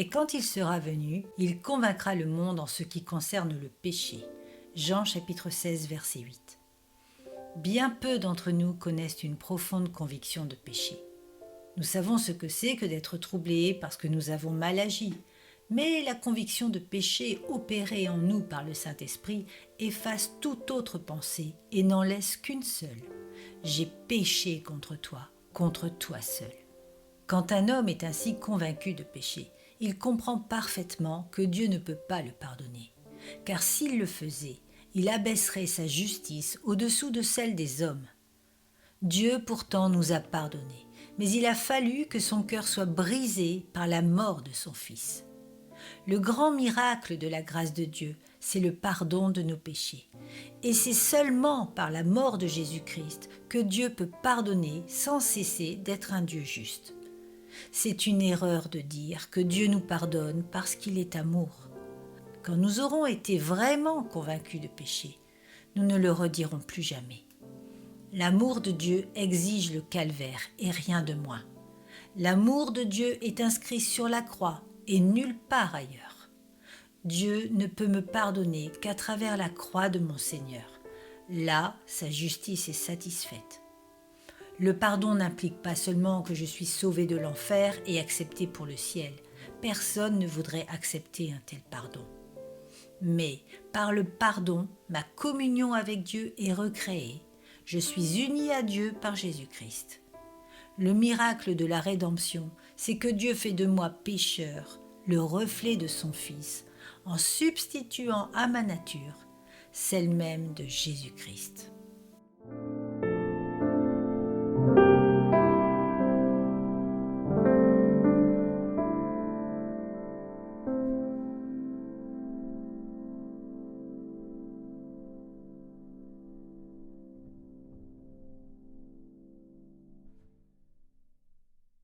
Et quand il sera venu, il convaincra le monde en ce qui concerne le péché. Jean chapitre 16, verset 8. Bien peu d'entre nous connaissent une profonde conviction de péché. Nous savons ce que c'est que d'être troublés parce que nous avons mal agi. Mais la conviction de péché opérée en nous par le Saint-Esprit efface toute autre pensée et n'en laisse qu'une seule. J'ai péché contre toi seul. Quand un homme est ainsi convaincu de péché, il comprend parfaitement que Dieu ne peut pas le pardonner. Car s'il le faisait, il abaisserait sa justice au-dessous de celle des hommes. Dieu pourtant nous a pardonnés, mais il a fallu que son cœur soit brisé par la mort de son Fils. Le grand miracle de la grâce de Dieu, c'est le pardon de nos péchés. Et c'est seulement par la mort de Jésus-Christ que Dieu peut pardonner sans cesser d'être un Dieu juste. C'est une erreur de dire que Dieu nous pardonne parce qu'il est amour. Quand nous aurons été vraiment convaincus de péché, nous ne le redirons plus jamais. L'amour de Dieu exige le calvaire et rien de moins. L'amour de Dieu est inscrit sur la croix et nulle part ailleurs. Dieu ne peut me pardonner qu'à travers la croix de mon Seigneur. Là, sa justice est satisfaite. Le pardon n'implique pas seulement que je suis sauvé de l'enfer et accepté pour le ciel. Personne ne voudrait accepter un tel pardon. Mais par le pardon, ma communion avec Dieu est recréée. Je suis uni à Dieu par Jésus-Christ. Le miracle de la rédemption, c'est que Dieu fait de moi pécheur, le reflet de son Fils, en substituant à ma nature celle même de Jésus-Christ.